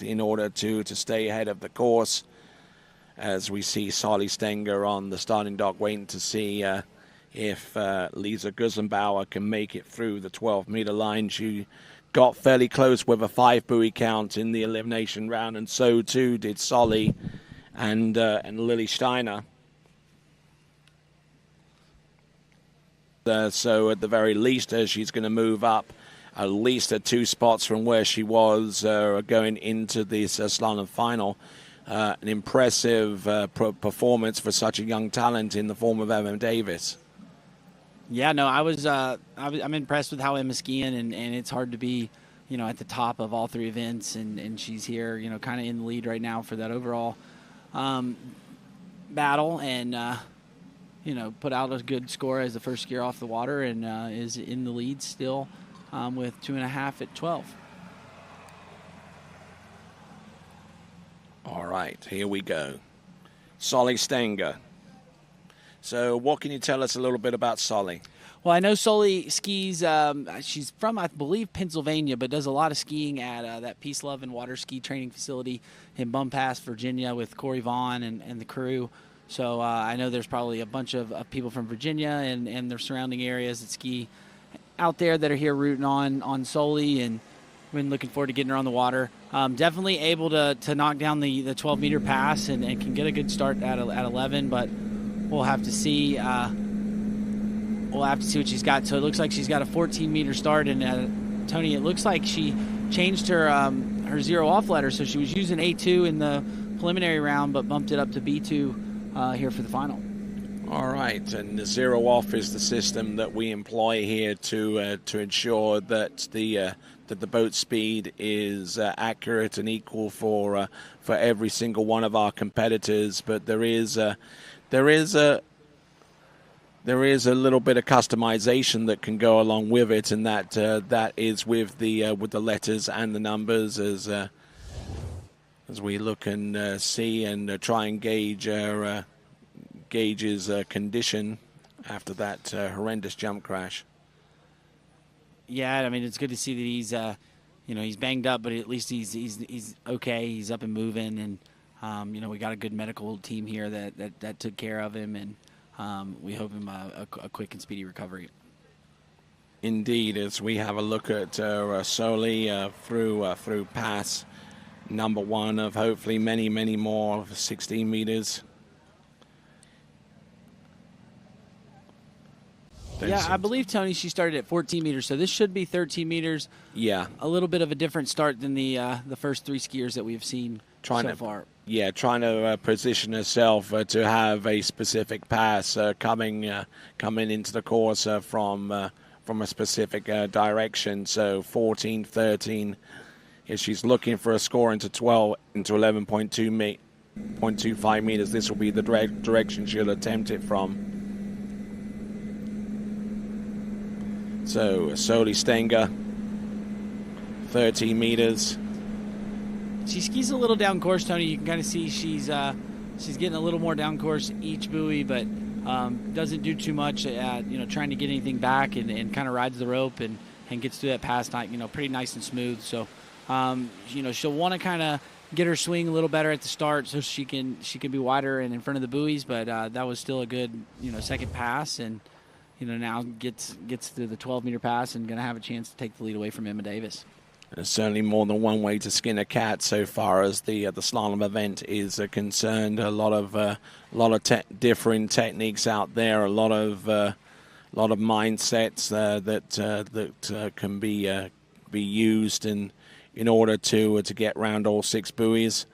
in order to stay ahead of the course. As we see Solie Stenger on the starting dock waiting to see if Lisa Gusenbauer can make it through the 12-meter line. She got fairly close with a 5-buoy count in the elimination round, and so too did Solie and Lily Steiner. So at the very least, she's going to move up at least 2 spots from where she was going into this slalom final. An impressive performance for such a young talent in the form of Emma Davis. Yeah, no, I'm impressed with how Emma's skiing, and it's hard to be, at the top of all 3 events, and she's here, kind of in the lead right now for that overall battle, and put out a good score as the first skier off the water, and is in the lead still with 2.5 at 12. All right, here we go. Solie Stenger. So what can you tell us a little bit about Solie? Well, I know Solie skis, she's from, I believe, Pennsylvania, but does a lot of skiing at that Peace, Love, and Waterski training facility in Bum Pass, Virginia, with Corey Vaughn and the crew. So I know there's probably a bunch of people from Virginia and their surrounding areas that ski out there that are here rooting on Solie, and been looking forward to getting her on the water. Definitely able to knock down the 12-meter pass and can get a good start at 11, but we'll have to see. We'll have to see what she's got. So it looks like she's got a 14-meter start, and Tony, it looks like she changed her zero off letter. So she was using A2 in the preliminary round, but bumped it up to B2 here for the final. All right, and the zero off is the system that we employ here to ensure that the boat speed is accurate and equal for every single one of our competitors. But there is a little bit of customization that can go along with it, and that is with the letters and the numbers as we look and see and try and gauge his condition after that horrendous jump crash. Yeah, I mean, it's good to see that he's he's banged up, but at least he's okay. He's up and moving, and we got a good medical team here that took care of him, and we hope him a quick and speedy recovery. Indeed, as we have a look at Solie through pass number 1 of hopefully many more of 16 meters. Yeah, I believe, Tony, she started at 14 meters, so this should be 13 meters. Yeah. A little bit of a different start than the first 3 skiers that we've seen so far. Yeah, trying to position herself to have a specific pass coming into the course from a specific direction. So 14, 13. If she's looking for a score into 11.25 meters, this will be the direction she'll attempt it from. So Solie Stenger, 13 meters. She skis a little down course, Tony. You can kind of see she's getting a little more down course each buoy, but doesn't do too much at trying to get anything back, and kind of rides the rope and gets through that pass, pretty nice and smooth. So she'll want to kind of get her swing a little better at the start so she can be wider and in front of the buoys, but that was still a good second pass, and now gets through the 12-meter pass and going to have a chance to take the lead away from Emma Davis. There's certainly more than one way to skin a cat so far as the slalom event is concerned. A lot of different techniques out there, a lot of mindsets that can be used in order to get round all 6 buoys.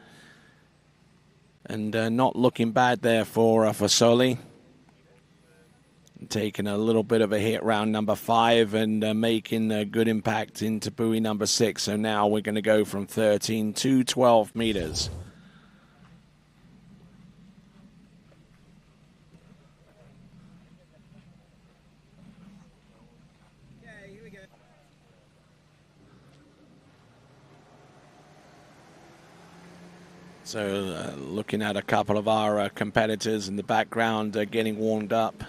And not looking bad there for Solie. Taking a little bit of a hit round number 5 and making a good impact into buoy number 6. So now we're going to go from 13 to 12 meters. Okay, here we go. So looking at a couple of our competitors in the background getting warmed up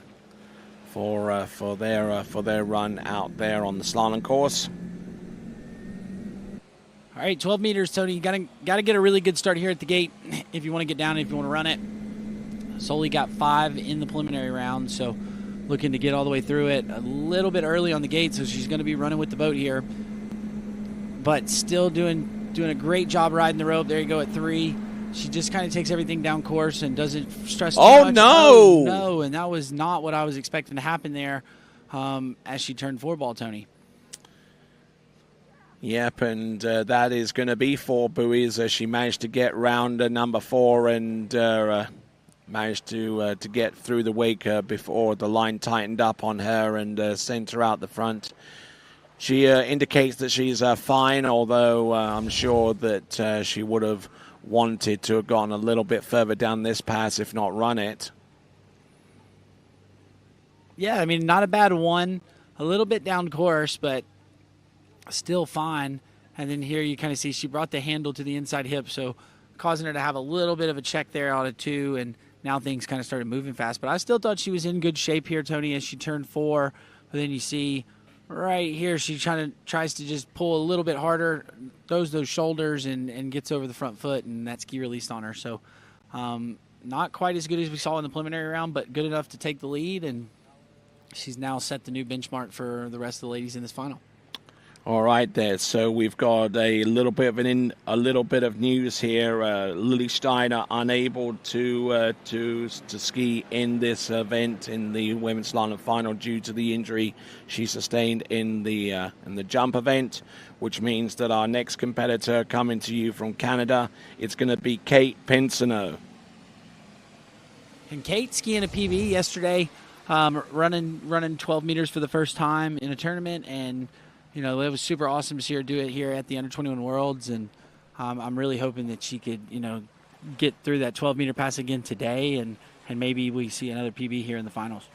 for their run out there on the slalom course. All All right, 12 meters, Tony. You got to get a really good start here at the gate if you want to get down, if you want to run it. Solie got 5 in the preliminary round, so looking to get all the way through it a little bit early on the gate, so she's going to be running with the boat here. But still doing a great job riding the rope. There you go at 3. She just kind of takes everything down course and doesn't stress too much. No! Oh, no, and that was not what I was expecting to happen there as she turned 4-ball, Tony. Yep, and that is going to be 4 buoys as she managed to get round number 4 and managed to get through the wake before the line tightened up on her and sent her out the front. She indicates that she's fine, although I'm sure that she would have wanted to have gone a little bit further down this pass, if not run it. Yeah, I mean, not a bad one. A little bit down course, but still fine. And then here you kind of see she brought the handle to the inside hip, so causing her to have a little bit of a check there out of 2, and now things kind of started moving fast. But I still thought she was in good shape here, Tony, as she turned 4. But then you see right here she tries to just pull a little bit harder, throws those shoulders, and gets over the front foot, and that ski released on her. So not quite as good as we saw in the preliminary round, but good enough to take the lead, and she's now set the new benchmark for the rest of the ladies in this final. All right, there. So we've got a little bit of news here. Lily Steiner unable to ski in this event in the women's slalom final due to the injury she sustained in the jump event, which means that our next competitor coming to you from Canada, it's going to be Kate Pinsonneau. And Kate skiing a PB yesterday, running 12 meters for the first time in a tournament, and you know, it was super awesome to see her do it here at the Under-21 Worlds, and I'm really hoping that she could, you know, get through that 12-meter pass again today, and maybe we see another PB here in the finals.